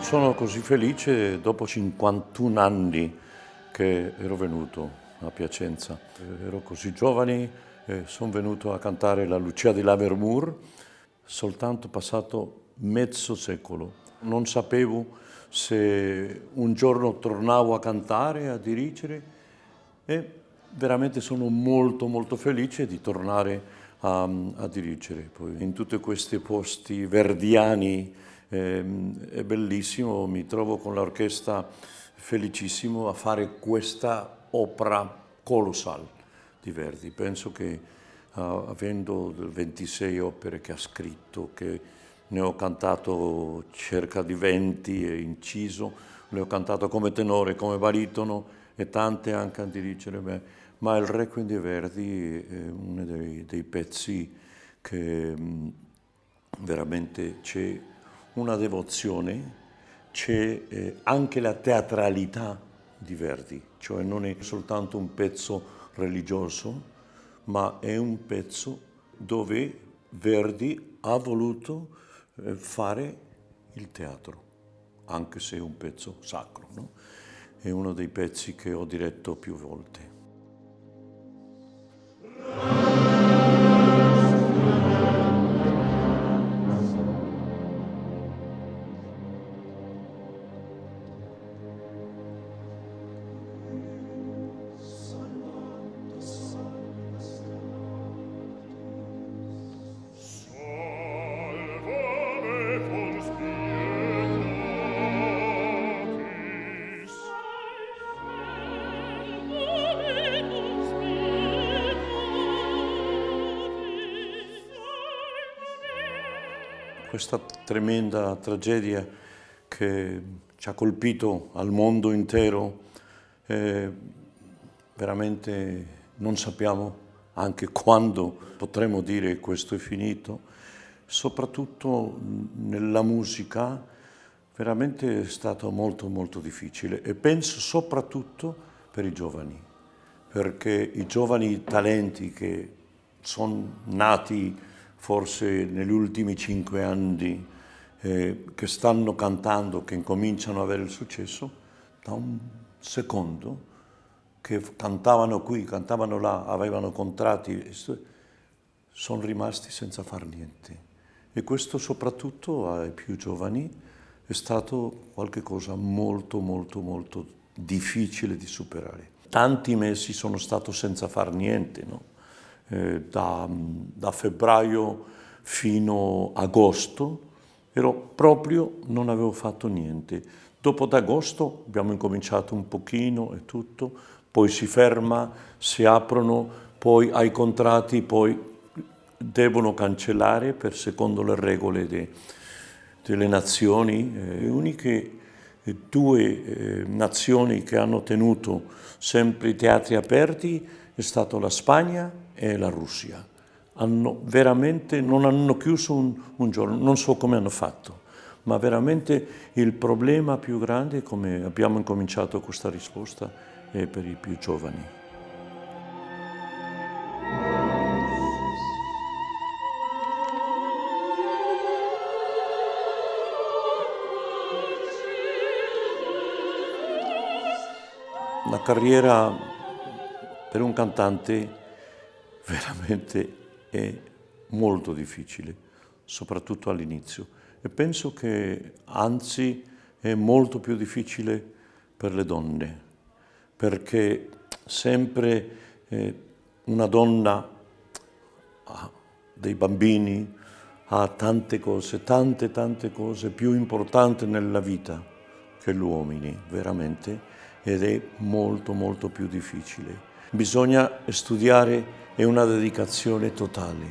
Sono così felice dopo 51 anni che ero venuto a Piacenza. Ero così giovane e sono venuto a cantare la Lucia di Lammermoor, soltanto passato mezzo secolo. Non sapevo se un giorno tornavo a cantare, a dirigere, e veramente sono molto felice di tornare a dirigere. Poi in tutti questi posti verdiani è bellissimo, mi trovo con l'orchestra felicissimo a fare questa opera colossale di Verdi. Penso che avendo 26 opere che ha scritto, che ne ho cantato circa di 20 e inciso, le ho cantato come tenore, come baritono e tante anche a dirigere me, ma il Requiem di Verdi è uno dei pezzi che veramente c'è una devozione, c'è anche la teatralità di Verdi, cioè non è soltanto un pezzo religioso, ma è un pezzo dove Verdi ha voluto fare il teatro, anche se è un pezzo sacro, no? È uno dei pezzi che ho diretto più volte. Questa tremenda tragedia che ci ha colpito al mondo intero, veramente non sappiamo anche quando potremo dire questo è finito, soprattutto nella musica veramente è stato molto difficile e penso soprattutto per i giovani, perché i giovani talenti che sono nati forse negli ultimi 5 anni, che stanno cantando, che incominciano ad avere il successo, da un secondo che cantavano qui, cantavano là, avevano contratti, sono rimasti senza far niente. E questo soprattutto ai più giovani è stato qualcosa molto difficile di superare. Tanti mesi sono stato senza far niente, no? Da febbraio fino a agosto non avevo fatto niente. Dopo d'agosto abbiamo incominciato un pochino e tutto, poi si ferma, si aprono, poi ai contratti, poi devono cancellare per secondo le regole delle nazioni. Le uniche 2 nazioni che hanno tenuto sempre i teatri aperti è stato la Spagna e la Russia. Non hanno chiuso un giorno, non so come hanno fatto, ma veramente il problema più grande, come abbiamo incominciato questa risposta, è per i più giovani. La carriera per un cantante veramente è molto difficile, soprattutto all'inizio. E penso che anzi è molto più difficile per le donne, perché sempre una donna ha dei bambini, ha tante cose, tante cose più importanti nella vita che gli uomini, veramente, ed è molto più difficile. Bisogna studiare e una dedicazione totale.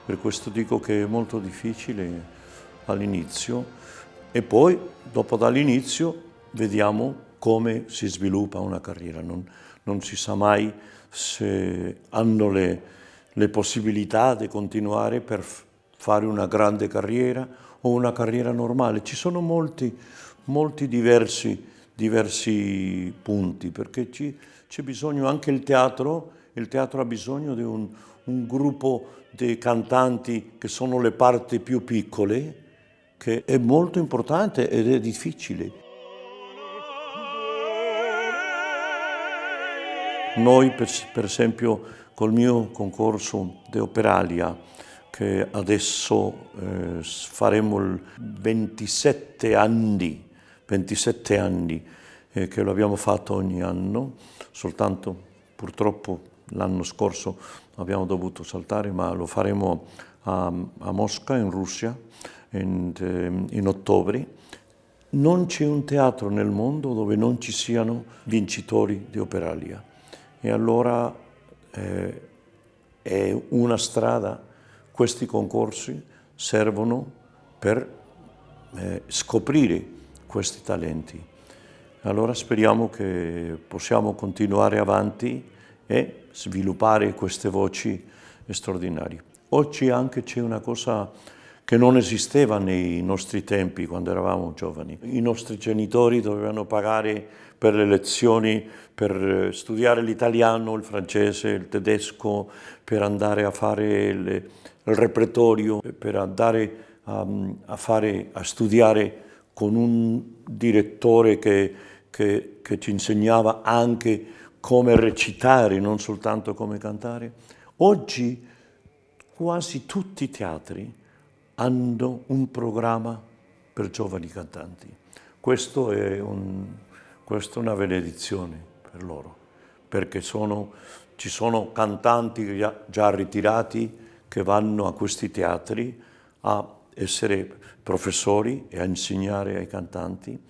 Per questo dico che è molto difficile all'inizio e poi, dopo dall'inizio, vediamo come si sviluppa una carriera. Non si sa mai se hanno le possibilità di continuare per fare una grande carriera o una carriera normale. Ci sono molti diversi punti, perché c'è bisogno anche il teatro ha bisogno di un gruppo di cantanti che sono le parti più piccole, che è molto importante ed è difficile. Noi, per esempio, col mio concorso di Operalia, che adesso faremo 27 anni che lo abbiamo fatto ogni anno, soltanto purtroppo l'anno scorso abbiamo dovuto saltare, ma lo faremo a Mosca, in Russia, in ottobre. Non c'è un teatro nel mondo dove non ci siano vincitori di Operalia. E allora è una strada, questi concorsi servono per scoprire questi talenti. Allora speriamo che possiamo continuare avanti e sviluppare queste voci straordinarie. Oggi anche c'è una cosa che non esisteva nei nostri tempi quando eravamo giovani. I nostri genitori dovevano pagare per le lezioni, per studiare l'italiano, il francese, il tedesco, per andare a fare il repertorio, per andare a studiare con un direttore che ci insegnava anche come recitare, non soltanto come cantare. Oggi quasi tutti i teatri hanno un programma per giovani cantanti. Questa è una benedizione per loro, perché ci sono cantanti già ritirati che vanno a questi teatri a essere professori e a insegnare ai cantanti,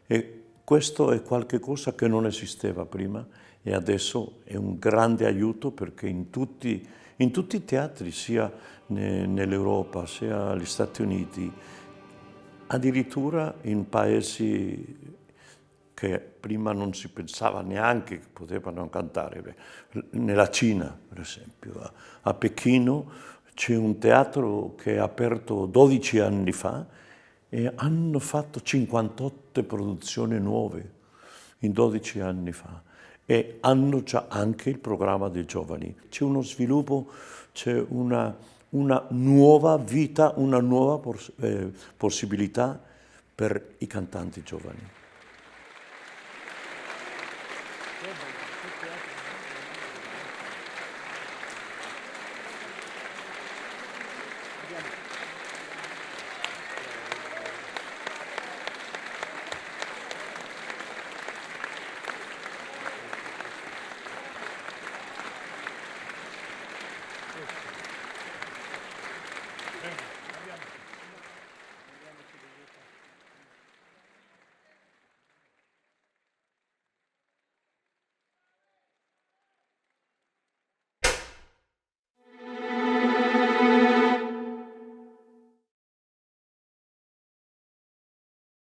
e questo è qualcosa che non esisteva prima e adesso è un grande aiuto, perché in tutti i teatri, sia nell'Europa sia agli Stati Uniti, addirittura in paesi che prima non si pensava neanche che potevano cantare. Nella Cina, per esempio, a Pechino c'è un teatro che è aperto 12 anni fa e hanno fatto 58 produzioni nuove in 12 anni fa, e hanno già anche il programma dei giovani. C'è uno sviluppo, c'è una nuova vita, una nuova possibilità per i cantanti giovani.